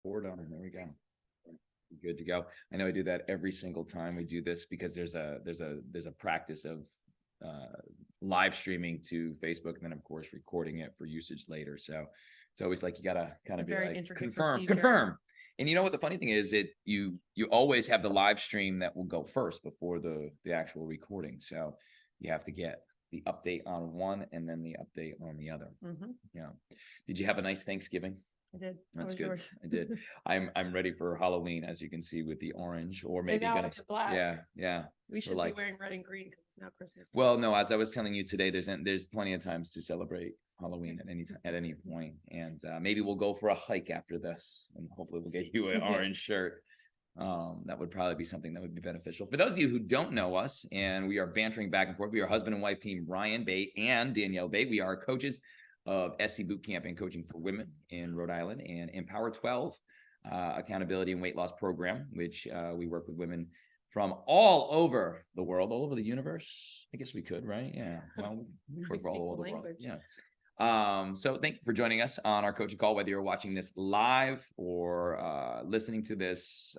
Four done. There we go. Good to go. I know I do that every single time we do this because there's a practice of live streaming to Facebook and then of course recording it for usage later. So it's always like you gotta kind of be like confirm. And you know what the funny thing is, you always have the live stream that will go first before the actual recording. So you have to get the update on one and then the update on the other. Yeah. Did you have a nice Thanksgiving? I did. That's good. Yours? I did. I'm ready for Halloween, as you can see with the orange, or maybe gonna black. Yeah. We should be wearing red and green because it's now Christmas. Well, no, as I was telling you today, there's plenty of times to celebrate Halloween at any point, and maybe we'll go for a hike after this, and hopefully we'll get you an orange shirt. That would probably be something that would be beneficial. For those of you who don't know us, and we are bantering back and forth, we are husband and wife team Ryan Bate and Danielle Bate. We are coaches of SC Boot Camp and Coaching for Women in Rhode Island and Empower 12 accountability and weight loss program, which we work with women from all over the world, all over the universe. I guess we could, right? Yeah. Well, we work all over the world. Yeah. So thank you for joining us on our coaching call, whether you're watching this live or listening to this,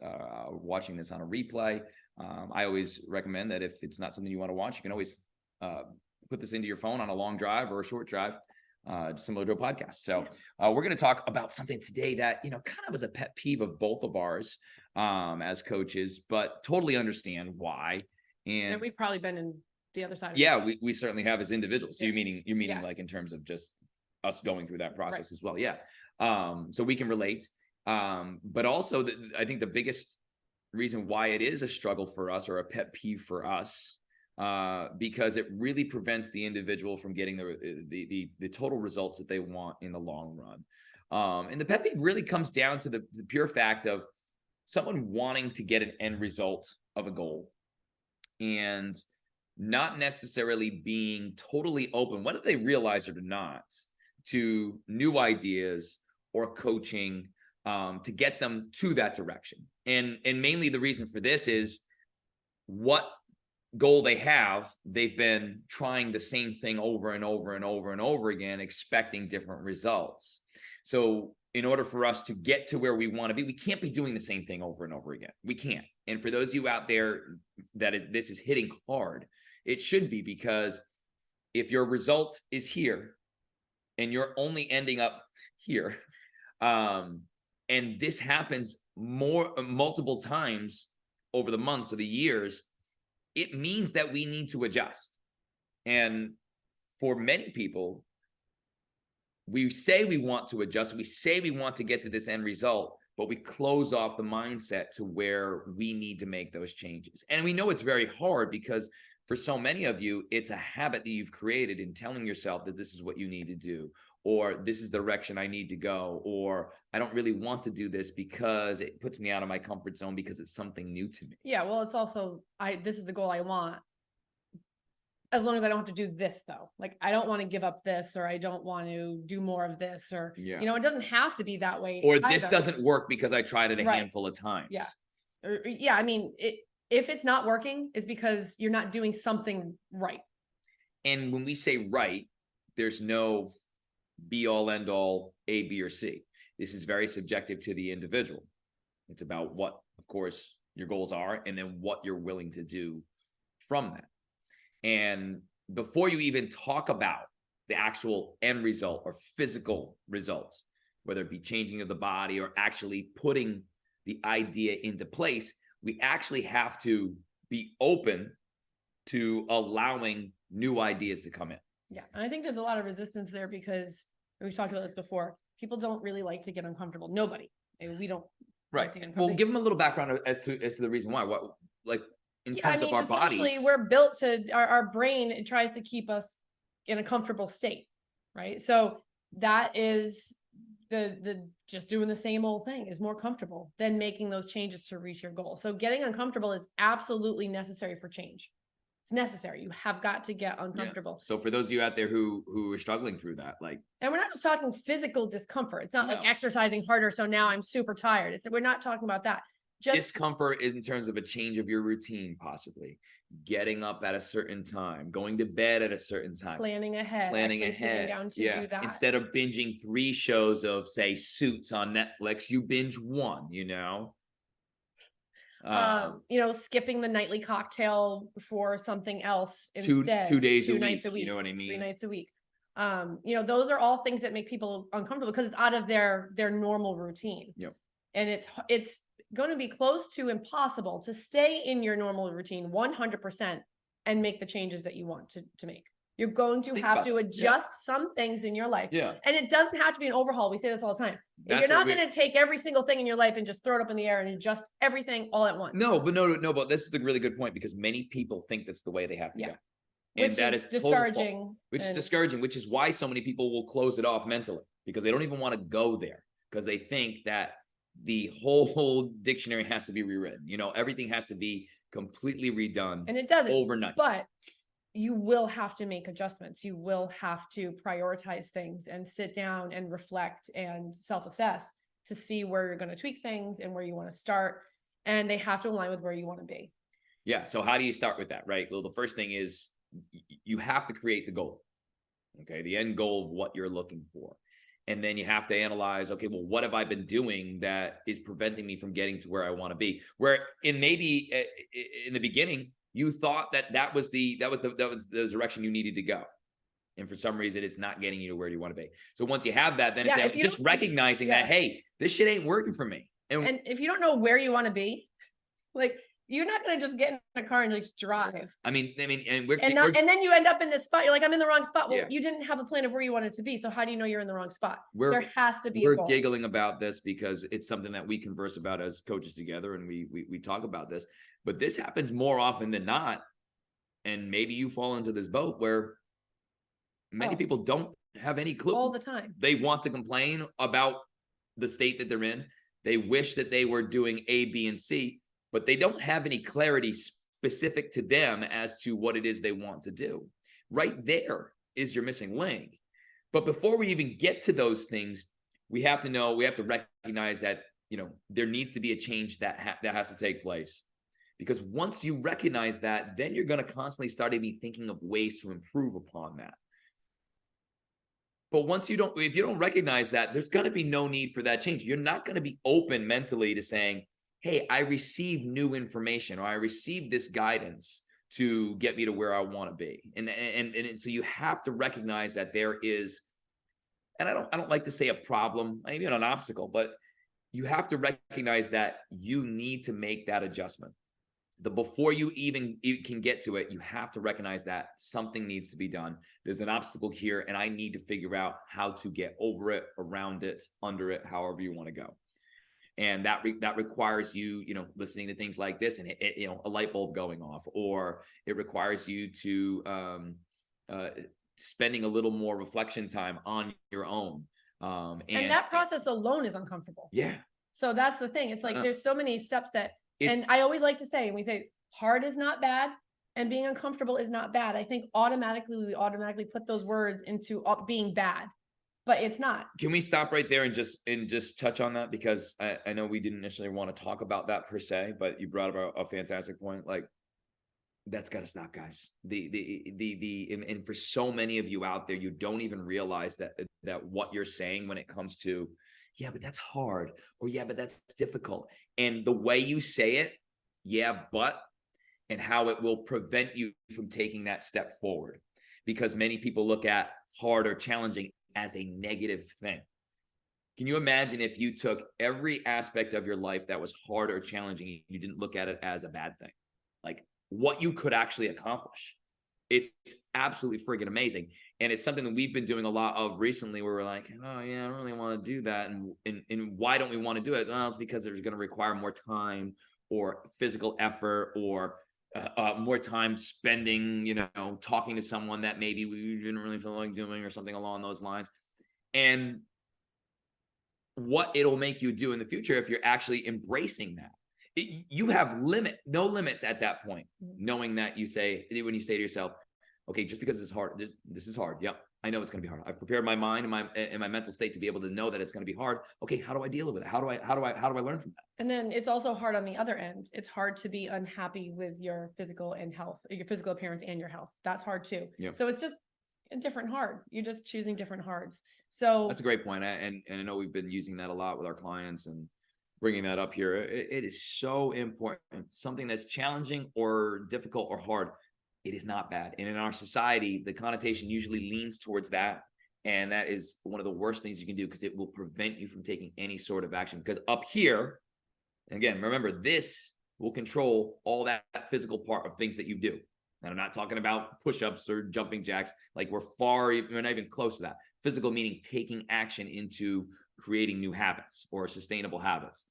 watching this on a replay. I always recommend that if it's not something you want to watch, you can always put this into your phone on a long drive or a short drive, similar to a podcast. So we're going to talk about something today that, kind of is a pet peeve of both of ours as coaches, but totally understand why. And we've probably been in the other side. Yeah, we certainly have as individuals. So you're meaning like in terms of just us going through that process as well. Yeah. So we can relate. But also I think the biggest reason why it is a struggle for us or a pet peeve for us, because it really prevents the individual from getting the total results that they want in the long run. And the pet peeve really comes down to the pure fact of someone wanting to get an end result of a goal and not necessarily being totally open, whether they realize it or not, to new ideas or coaching to get them to that direction. And mainly the reason for this is what goal they have, they've been trying the same thing over and over and over and over again, expecting different results. So in order for us to get to where we want to be, we can't be doing the same thing over and over again. We can't. And for those of you out there this is hitting hard, it should be, because if your result is here and you're only ending up here, and this happens multiple times over the months or the years, it means that we need to adjust. And for many people, we say we want to adjust, we say we want to get to this end result, but we close off the mindset to where we need to make those changes. And we know it's very hard because for so many of you, it's a habit that you've created in telling yourself that this is what you need to do, or this is the direction I need to go, or I don't really want to do this because it puts me out of my comfort zone because it's something new to me. Yeah, well, it's also, this is the goal I want. As long as I don't have to do this, though. Like, I don't want to give up this, or I don't want to do more of this, or, it doesn't have to be that way. Or this doesn't work because I tried it a handful of times. Yeah. Yeah. I mean, if it's not working, it's because you're not doing something right. And when we say right, there's no be all end all A, B, or C. This is very subjective to the individual. It's about what, of course, your goals are, and then what you're willing to do from that. And before you even talk about the actual end result or physical results, whether it be changing of the body or actually putting the idea into place, we actually have to be open to allowing new ideas to come in. Yeah. And I think there's a lot of resistance there because we've talked about this before. People don't really like to get uncomfortable. Nobody. We don't. Right. Well, give them a little background as to the reason why. What, like, in terms of our bodies, we're built to our brain. It tries to keep us in a comfortable state, right? So that is the just doing the same old thing is more comfortable than making those changes to reach your goal. So getting uncomfortable is absolutely necessary for change. It's necessary. You have got to get uncomfortable. Yeah. So for those of you out there who are struggling through that, and we're not just talking physical discomfort. It's not like exercising harder, so now I'm super tired. We're not talking about that. discomfort is in terms of a change of your routine, possibly getting up at a certain time, going to bed at a certain time, planning ahead, sitting down to do that. Instead of binging 3 shows of, say, Suits on Netflix, you binge 1, skipping the nightly cocktail for something else instead. 2 days a week, nights a week, you know what I mean? 3 nights a week. Those are all things that make people uncomfortable because it's out of their normal routine. Yep. And it's going to be close to impossible to stay in your normal routine 100% and make the changes that you want to make. You're going to have to adjust some things in your life. Yeah. And it doesn't have to be an overhaul. We say this all the time. You're not going to take every single thing in your life and just throw it up in the air and adjust everything all at once. No, but this is a really good point because many people think that's the way they have to go. And that is discouraging. Which is discouraging, which is why so many people will close it off mentally because they don't even want to go there because they think that the whole dictionary has to be rewritten. Everything has to be completely redone. And it doesn't overnight. But you will have to make adjustments. You will have to prioritize things and sit down and reflect and self-assess to see where you're going to tweak things and where you want to start. And they have to align with where you want to be. Yeah. So how do you start with that? Right. Well, the first thing is you have to create the goal. Okay. The end goal of what you're looking for. And then you have to analyze, okay, well, what have I been doing that is preventing me from getting to where I want to be? Where in the beginning, you thought that was the direction you needed to go. And for some reason, it's not getting you to where you want to be. So once you have that, then it's just recognizing that, hey, this shit ain't working for me. And if you don't know where you want to be, like, you're not going to just get in a car and just drive. And then you end up in this spot. You're like, I'm in the wrong spot. Well, you didn't have a plan of where you wanted to be. So how do you know you're in the wrong spot? There has to be a goal. We're giggling about this because it's something that we converse about as coaches together. And we talk about this, but this happens more often than not. And maybe you fall into this boat where many people don't have any clue. All the time. They want to complain about the state that they're in. They wish that they were doing A, B, and C, but they don't have any clarity specific to them as to what it is they want to do. Right there is your missing link. But before we even get to those things, we have to recognize that, there needs to be a change that has to take place. Because once you recognize that, then you're going to constantly start to be thinking of ways to improve upon that. But if you don't recognize that, there's going to be no need for that change. You're not going to be open mentally to saying, hey, I received new information or I received this guidance to get me to where I want to be. And so you have to recognize that there is, and I don't like to say a problem, maybe an obstacle, but you have to recognize that you need to make that adjustment. Before you even can get to it, you have to recognize that something needs to be done. There's an obstacle here, and I need to figure out how to get over it, around it, under it, however you want to go. And that requires you, listening to things like this and a light bulb going off, or it requires you to spending a little more reflection time on your own. And that process alone is uncomfortable. Yeah. So that's the thing. It's like there's so many steps and I always like to say, and we say hard is not bad and being uncomfortable is not bad. I think we automatically put those words into being bad. But it's not. Can we stop right there and just touch on that? Because I know we didn't necessarily want to talk about that per se, but you brought up a fantastic point. Like, that's got to stop, guys. And for so many of you out there, you don't even realize that what you're saying when it comes to, yeah, but that's hard, or yeah, but that's difficult. And the way you say it, yeah, but, and how it will prevent you from taking that step forward. Because many people look at hard or challenging as a negative thing. Can you imagine if you took every aspect of your life that was hard or challenging, you didn't look at it as a bad thing, like what you could actually accomplish? It's absolutely friggin' amazing. And it's something that we've been doing a lot of recently where we're like, oh yeah, I don't really want to do that. And why don't we want to do it? Well, it's because it's going to require more time or physical effort or more time spending, talking to someone that maybe we didn't really feel like doing or something along those lines. And what it'll make you do in the future if you're actually embracing that. You have no limits at that point, knowing that when you say to yourself, okay, just because it's hard, this is hard. Yep. I know it's going to be hard. I've prepared my mind and my mental state to be able to know that it's going to be hard. Okay, how do I deal with it? How do I learn from that? And then it's also hard on the other end. It's hard to be unhappy with your physical and health, your physical appearance and your health. That's hard too. Yep. So it's just a different hard. You're just choosing different hards. So that's a great point. And I know we've been using that a lot with our clients and bringing that up here. It is so important. Something that's challenging or difficult or hard, it is not bad. And in our society, the connotation usually leans towards that. And that is one of the worst things you can do, because it will prevent you from taking any sort of action. Because up here, again, remember, this will control all that physical part of things that you do. And I'm not talking about push-ups or jumping jacks. Like we're not even close to that. Physical meaning taking action into creating new habits or sustainable habits.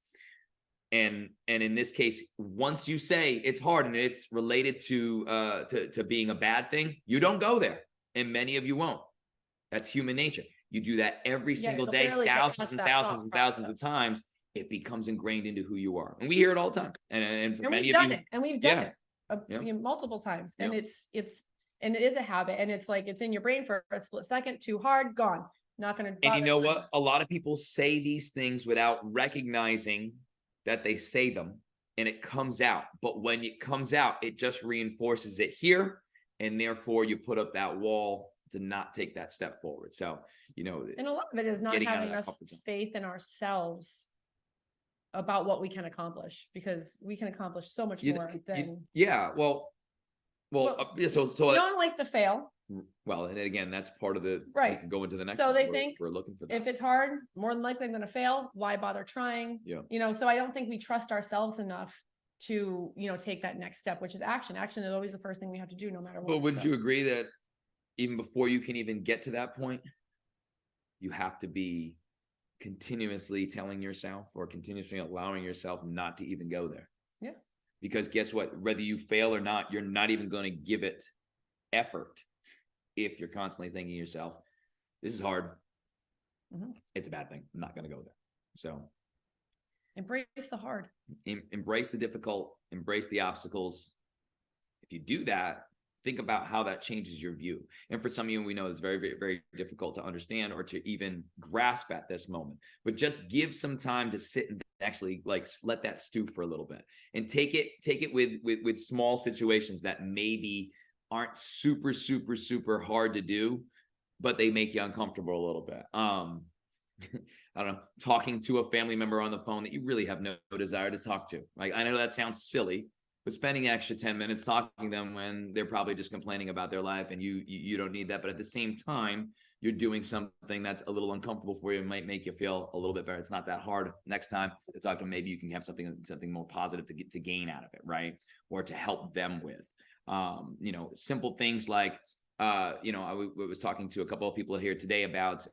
And in this case, once you say it's hard and it's related to being a bad thing, you don't go there. And many of you won't. That's human nature. You do that every single day, thousands and thousands and thousands of times. It becomes ingrained into who you are. And we hear it all the time. And for many of you, and we've done it multiple times. And it is a habit. And it's like, it's in your brain for a split second, too hard, gone. Not going to. And you know what? A lot of people say these things without recognizing that they say them, and it comes out. But when it comes out, it just reinforces it here. And therefore you put up that wall to not take that step forward. So, and a lot of it is not having enough faith in ourselves about what we can accomplish, because we can accomplish so much more than. So no one likes to fail. Well, and again, that's part of the right. We can go into the next. So they think we're looking for that. If it's hard, more than likely I'm going to fail. Why bother trying? Yeah. So I don't think we trust ourselves enough to take that next step, which is action. Action is always the first thing we have to do, no matter what. But wouldn't you agree that even before you can even get to that point, you have to be continuously telling yourself or continuously allowing yourself not to even go there? Yeah. Because guess what? Whether you fail or not, you're not even going to give it effort if you're constantly thinking to yourself, this is hard. Mm-hmm. It's a bad thing. I'm not going to go there. So embrace the hard. Embrace the difficult. Embrace the obstacles. If you do that, think about how that changes your view. And for some of you, we know it's very, very, very difficult to understand or to even grasp at this moment. But just give some time to sit and actually let that stew for a little bit, and take it with small situations that maybe aren't super, super, super hard to do, but they make you uncomfortable a little bit. I don't know, talking to a family member on the phone that you really have no desire to talk to. Like, I know that sounds silly, but spending an extra 10 minutes talking to them when they're probably just complaining about their life, and you don't need that. But at the same time, you're doing something that's a little uncomfortable for you and might make you feel a little bit better. It's not that hard. Next time to talk to them, maybe you can have something more positive to gain out of it, right? Or to help them with. Simple things like, I was talking to a couple of people here today about,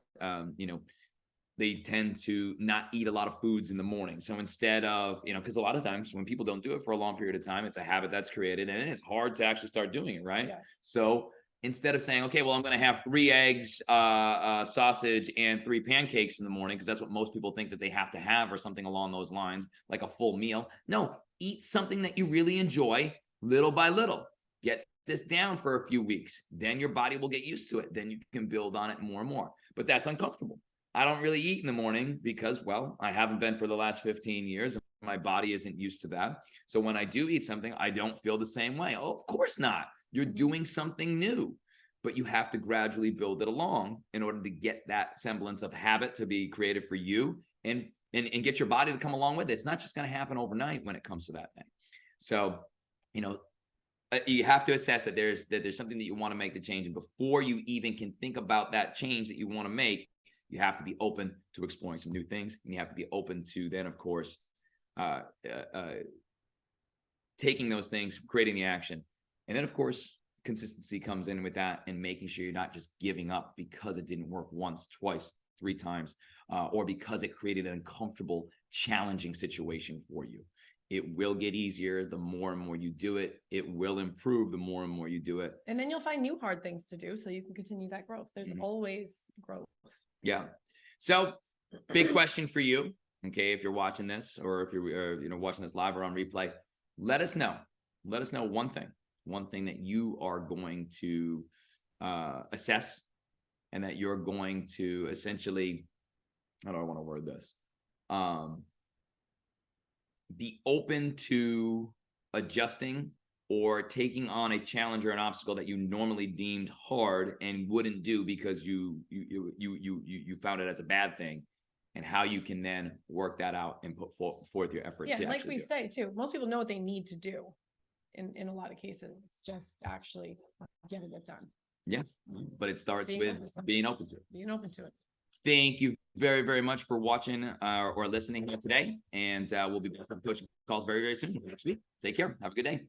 they tend to not eat a lot of foods in the morning. So instead of, because a lot of times when people don't do it for a long period of time, it's a habit that's created, and it's hard to actually start doing it, right? Yeah. So instead of saying, okay, well, I'm going to have 3 eggs, sausage, and 3 pancakes in the morning, because that's what most people think that they have to have, or something along those lines, like a full meal. No, eat something that you really enjoy little by little. Get this down for a few weeks. Then your body will get used to it. Then you can build on it more and more. But that's uncomfortable. I don't really eat in the morning because, well, I haven't been for the last 15 years. My body isn't used to that. So when I do eat something, I don't feel the same way. Oh, of course not. You're doing something new, but you have to gradually build it along in order to get that semblance of habit to be created for you, and get your body to come along with it. It's not just going to happen overnight when it comes to that thing. So, you have to assess that there's something that you want to make the change. And before you even can think about that change that you want to make, you have to be open to exploring some new things. And you have to be open to then, of course, taking those things, creating the action. And then, of course, consistency comes in with that, and making sure you're not just giving up because it didn't work once, twice, 3 times, or because it created an uncomfortable, challenging situation for you. It will get easier the more and more you do it. It will improve the more and more you do it. And then you'll find new hard things to do, so you can continue that growth. There's always growth. Yeah. So big question for you. Okay. If you're watching this, or if you're, watching this live or on replay, let us know one thing that you are going to assess and that you're going to essentially, how do I want to word this? Be open to adjusting or taking on a challenge or an obstacle that you normally deemed hard and wouldn't do because you found it as a bad thing, and how you can then work that out and put forth your effort. Yeah, to like we do it. say too, most people know what they need to do in a lot of cases. It's just actually getting it done. Yeah, but it starts Being with open to it. being open to it. Being open to it. Thank you very, very much for watching or listening here today. And we'll be back on coaching calls very, very soon next week. Take care. Have a good day.